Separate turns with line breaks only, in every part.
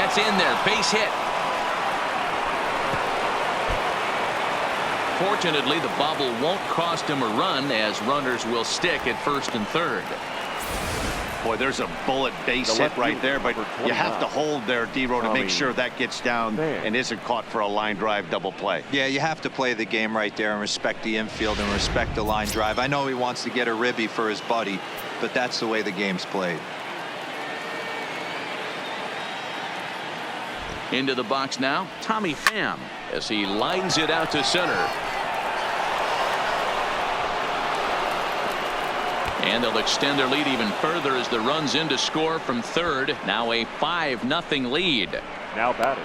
That's in there. Base hit. Fortunately, the bobble won't cost him a run, as runners will stick at first and third.
Boy, there's a bullet base hit right there, but you have to hold there, D-Row, to make sure that gets down and isn't caught for a line drive double play.
Yeah, you have to play the game right there and respect the infield and respect the line drive. I know he wants to get a ribby for his buddy, but that's the way the game's played.
Into the box now, Tommy Pham, as he lines it out to center. And they'll extend their lead even further as the runs in to score from third. Now a 5-0 lead.
Now batting.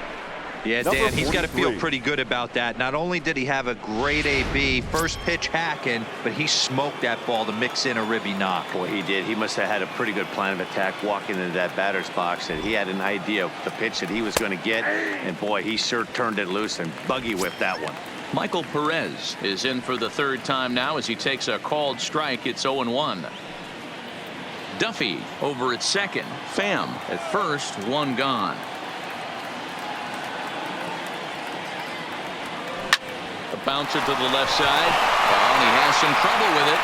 Yeah, Dan, he's got to feel pretty good about that. Not only did he have a great AB, first pitch hacking, but he smoked that ball to mix in a ribby knock.
Boy, he did. He must have had a pretty good plan of attack walking into that batter's box, and he had an idea of the pitch that he was going to get. And boy, he sure turned it loose and buggy whipped that one.
Michael Perez is in for the third time now as he takes a called strike. It's 0-1. Duffy over at second. Pham at first. One gone. A bouncer to the left side. Oh, and he has some trouble with it.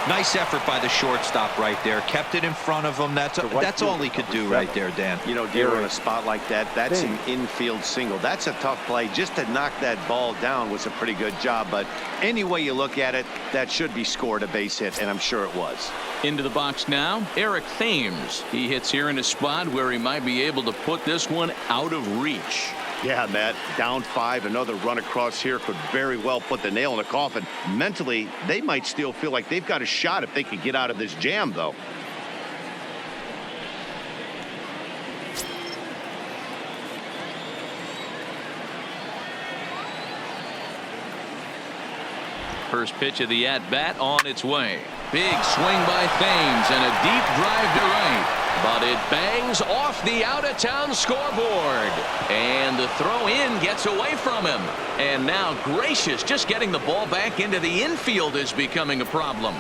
Nice effort by the shortstop right there. Kept it in front of him. That's all he could do right there, Dan.
You know, deer in a spot like that, that's an infield single. That's a tough play. Just to knock that ball down was a pretty good job. But any way you look at it, that should be scored a base hit, and I'm sure it was.
Into the box now, Eric Thames. He hits here in a spot where he might be able to put this one out of reach.
Yeah, Matt, down 5, another run across here could very well put the nail in the coffin. Mentally, they might still feel like they've got a shot if they could get out of this jam, though.
First pitch of the at-bat on its way. Big swing by Thames and a deep drive to right. But it bangs off the out-of-town scoreboard. And the throw-in gets away from him. And now Gracious, just getting the ball back into the infield is becoming a problem.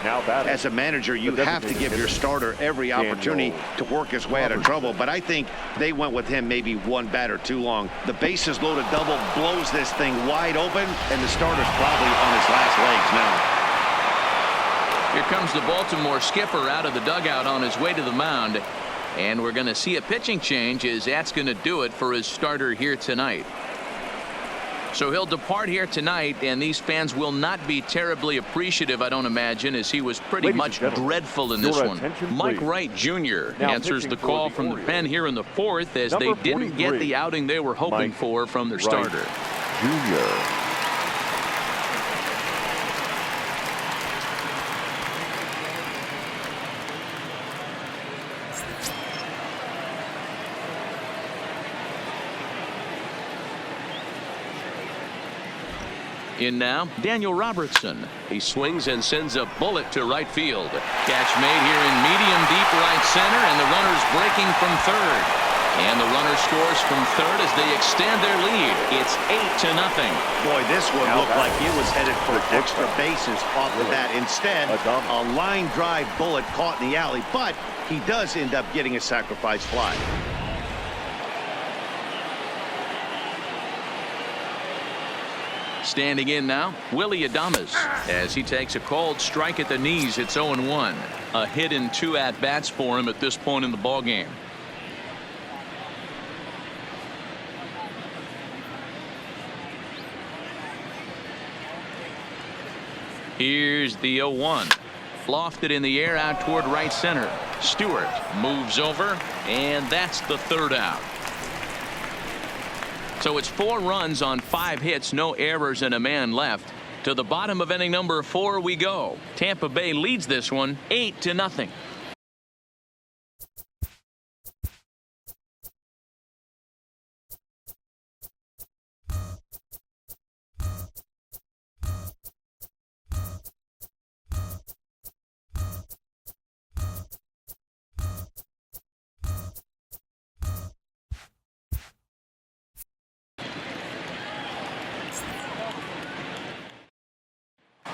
Now batting.
As a manager, you have to give your starter every opportunity to work his way out of trouble. But I think they went with him maybe one batter too long. The bases loaded double blows this thing wide open, and the starter's probably on his last legs now.
Here comes the Baltimore skipper out of the dugout on his way to the mound. And we're going to see a pitching change, as that's going to do it for his starter here tonight. So he'll depart here tonight, and these fans will not be terribly appreciative, I don't imagine, as he was pretty much dreadful in this one. Mike Wright Jr. answers the call from the pen here in the fourth, as they didn't get the outing they were hoping for from their starter.
Jr.
In now, Daniel Robertson. He swings and sends a bullet to right field. Catch made here in medium deep right center, and the runner's breaking from third. And the runner scores from third as they extend their lead. It's 8-0.
Boy, this one looked like it was headed for extra bases off of that. Instead, a line drive bullet caught in the alley, but he does end up getting a sacrifice fly.
Standing in now, Willie Adames, as he takes a called strike at the knees. It's 0-1. A hit in 2 at-bats for him at this point in the ballgame. Here's the 0-1. Lofted in the air out toward right center. Stewart moves over, and that's the third out. So it's 4 runs on 5 hits, no errors, and a man left. To the bottom of inning number 4 we go. Tampa Bay leads this one 8-0.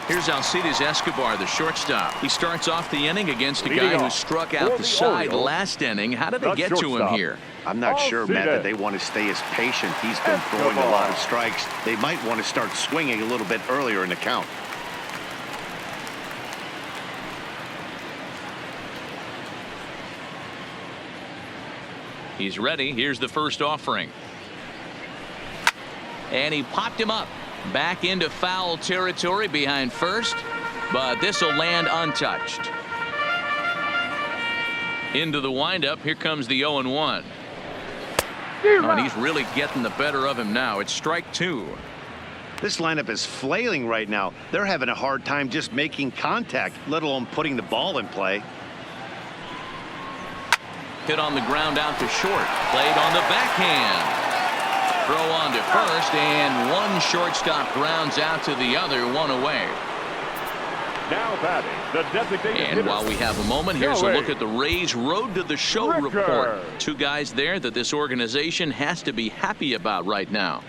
Here's Alcides Escobar, the shortstop. He starts off the inning against a
Leading
guy who
off
struck out
for
the
the
side
Orioles,
last inning. How did they
the
get to him
shortstop.
here?
I'm not sure, Matt, that
Alcides.
they want to stay as patient. He's been throwing a lot of strikes. They might want to start swinging a little bit earlier in the count.
He's ready. Here's the first offering. And he popped him up. Back into foul territory behind first. But this will land untouched. Into the windup. Here comes the 0-1. Oh, and he's really getting the better of him now. It's strike two.
This lineup is flailing right now. They're having a hard time just making contact, let alone putting the ball in play.
Hit on the ground out to short. Played on the backhand. Throw on to first, and one shortstop grounds out to the other, one away.
Now batting, the designated
And
hitter.
while we have a moment, here's a
Joey
look at the Rays' Road to the Show
Ricker.
report. Two guys there that this organization has to be happy about right now.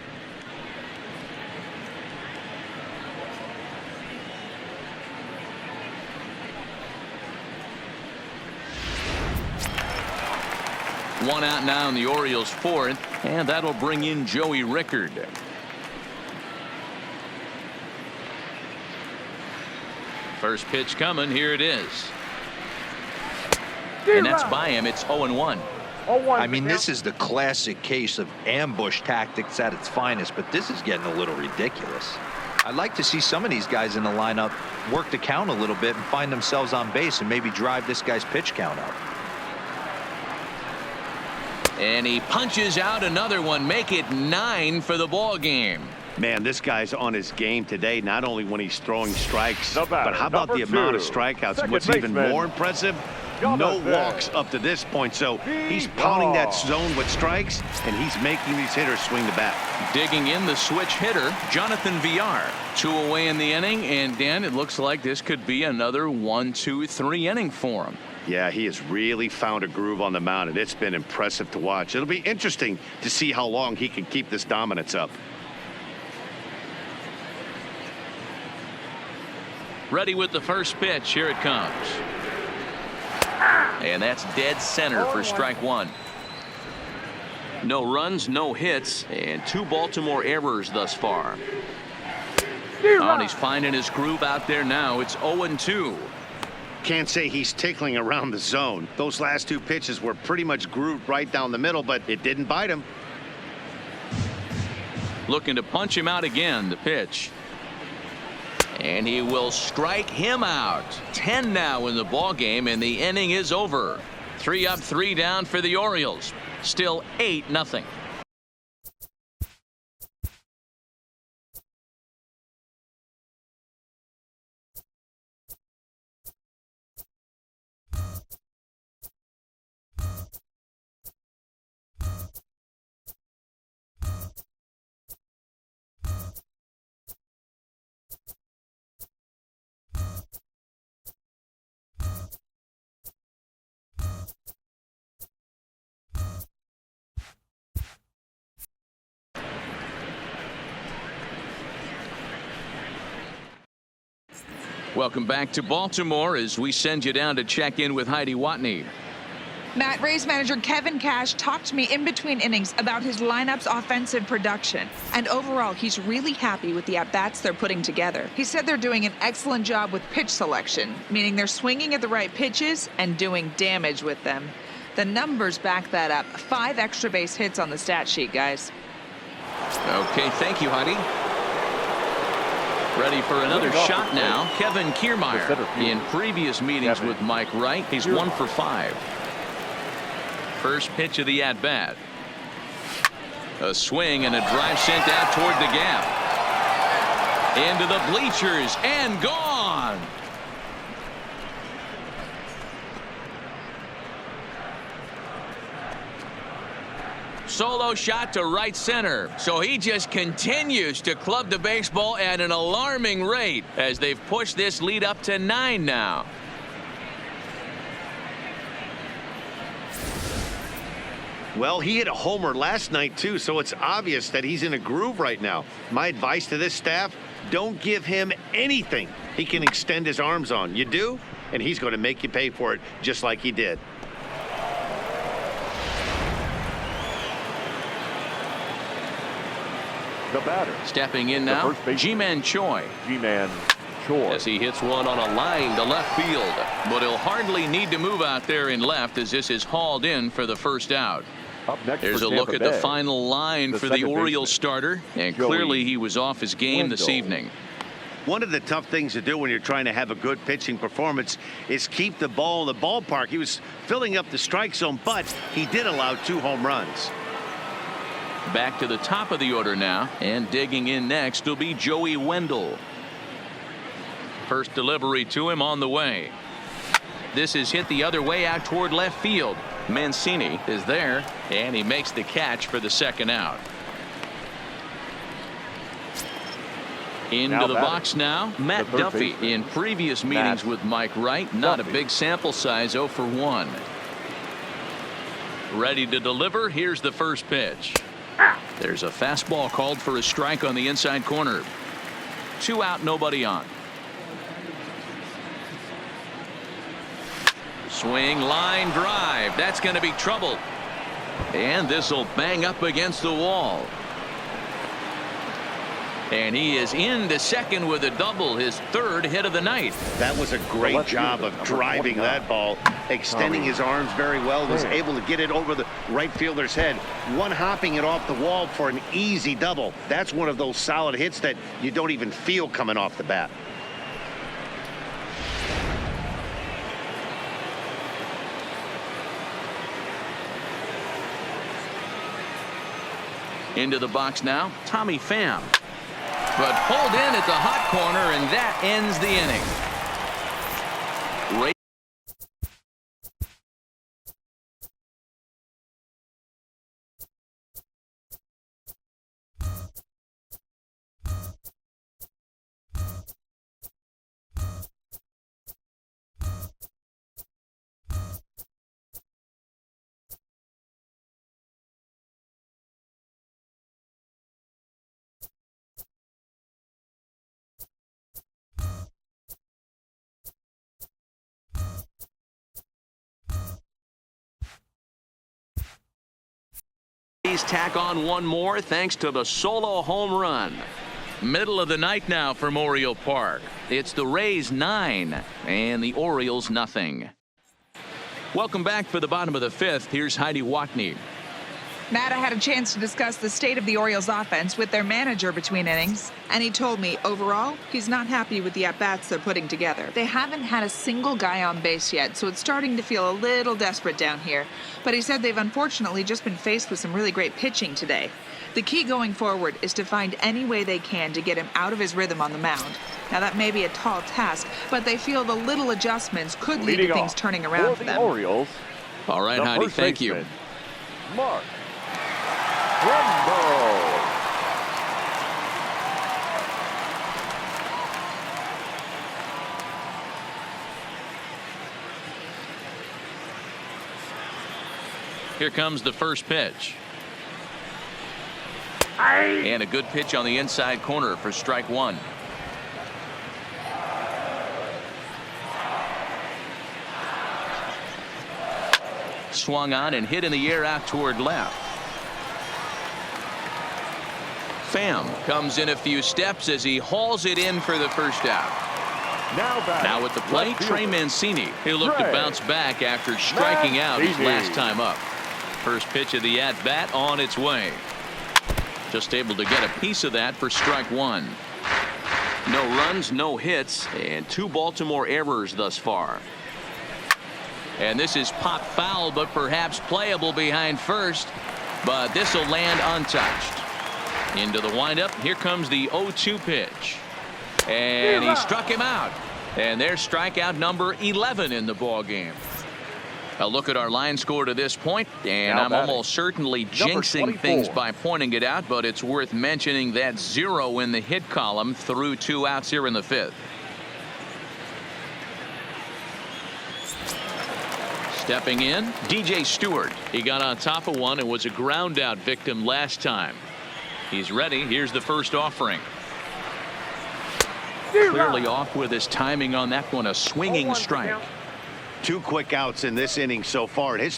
One out now in the Orioles' fourth, and that'll bring in Joey Rickard. First pitch coming. Here it is. And that's by him. It's 0-1.
I mean, this is the classic case of ambush tactics at its finest, but this is getting a little ridiculous. I'd like to see some of these guys in the lineup work the count a little bit and find themselves on base and maybe drive this guy's pitch count up.
And he punches out another one. Make it 9 for the ball game.
Man, this guy's on his game today, not only when he's throwing strikes,
The batter,
but how about the
number
amount of
2,
strikeouts?
second
What's even
baseman,
more impressive, no
Jonathan
walks up to this point. So he's pounding that zone with strikes, and he's making these hitters swing the bat.
Digging in the switch hitter, Jonathan Villar. 2 away in the inning, and Dan, it looks like this could be another 1-2-3 inning for him.
Yeah, he has really found a groove on the mound, and it's been impressive to watch. It'll be interesting to see how long he can keep this dominance up.
Ready with the first pitch. Here it comes. And that's dead center for strike one. No runs, no hits, and 2 Baltimore errors thus far. Oh, and he's finding his groove out there now. It's 0-2.
Can't say he's tickling around the zone. Those last 2 pitches were pretty much grooved right down the middle, but it didn't bite him.
Looking to punch him out again. The pitch. And he will strike him out. 10 now in the ball game, and the inning is over. 3 up, 3 down for the Orioles. Still 8-0. Welcome back to Baltimore as we send you down to check in with Heidi Watney.
Matt, Rays manager Kevin Cash talked to me in between innings about his lineup's offensive production. And overall, he's really happy with the at-bats they're putting together. He said they're doing an excellent job with pitch selection, meaning they're swinging at the right pitches and doing damage with them. The numbers back that up. 5 extra base hits on the stat sheet, guys.
Okay, thank you, Heidi. Ready for another shot now. Kevin Kiermaier. In previous meetings with Mike Wright, he's 1 for 5. First pitch of the at-bat. A swing and a drive sent out toward the gap. Into the bleachers and gone. Solo shot to right center. So he just continues to club the baseball at an alarming rate as they've pushed this lead up to 9 now.
Well, he hit a homer last night, too, so it's obvious that he's in a groove right now. My advice to this staff, Don't give him anything he can extend his arms on. You do, and he's going to make you pay for it just like he did.
The batter.
Stepping in now, Ji-Man Choi.
Ji-Man Choi.
As he hits one on a line to left field. But he'll hardly need to move out there in left as this is hauled in for the first out.
Up next
There's
for
a look
Tampa
at the
Bay,
final line for the
second
Orioles
baseman,
starter. And
Joey
clearly he was off his game this evening.
One of the tough things to do when you're trying to have a good pitching performance is keep the ball in the ballpark. He was filling up the strike zone, but he did allow 2 home runs.
Back to the top of the order now, and digging in next will be Joey Wendell. First delivery to him on the way. This is hit the other way out toward left field. Mancini is there, and he makes the catch for the second out. Into the box now, Matt Duffy. In previous meetings with Mike Wright, not a big sample size, 0 for 1. Ready to deliver. Here's the first pitch. There's a fastball called for a strike on the inside corner. 2 out, nobody on. Swing, line drive. That's going to be trouble. And this will bang up against the wall. And he is into second with a double, his 3rd hit of the night.
That was a great job of driving that ball, extending his arms very well, was able to get it over the right fielder's head, one-hopping it off the wall for an easy double. That's one of those solid hits that you don't even feel coming off the bat.
Into the box now, Tommy Pham. But pulled in at the hot corner, and that ends the inning. Tack on one more thanks to the solo home run. Middle of the night now for Memorial Park. It's the Rays 9 and the Orioles nothing. Welcome back for the bottom of the 5th. Here's Heidi Watney.
Matt, I had a chance to discuss the state of the Orioles offense with their manager between innings, and he told me overall he's not happy with the at-bats they're putting together. They haven't had a single guy on base yet, so it's starting to feel a little desperate down here. But he said they've unfortunately just been faced with some really great pitching today. The key going forward is to find any way they can to get him out of his rhythm on the mound. Now that may be a tall task, but they feel the little adjustments could lead to things turning around for them.
Orioles.
All right, Heidi, thank you.
Mark Rambo.
Here comes the first pitch. And a good pitch on the inside corner for strike 1. Swung on and hit in the air out toward left. Pham comes in a few steps as he hauls it in for the first out. Now at the plate, Trey Mancini. He'll look to bounce back after striking out his last time up. First pitch of the at-bat on its way. Just able to get a piece of that for strike 1. No runs, no hits, and 2 Baltimore errors thus far. And this is pop foul, but perhaps playable behind first. But this will land untouched. Into the windup. Here comes the 0-2 pitch. And he struck him out. And there's strikeout number 11 in the ball game. A look at our line score to this point, and I'm almost certainly jinxing things by pointing it out, but it's worth mentioning that 0 in the hit column through 2 outs here in the 5th. Stepping in, DJ Stewart. He got on top of one and was a ground out victim last time. He's ready. Here's the first offering. Clearly off with his timing on that one. A swinging strike.
2 quick outs in this inning so far. And his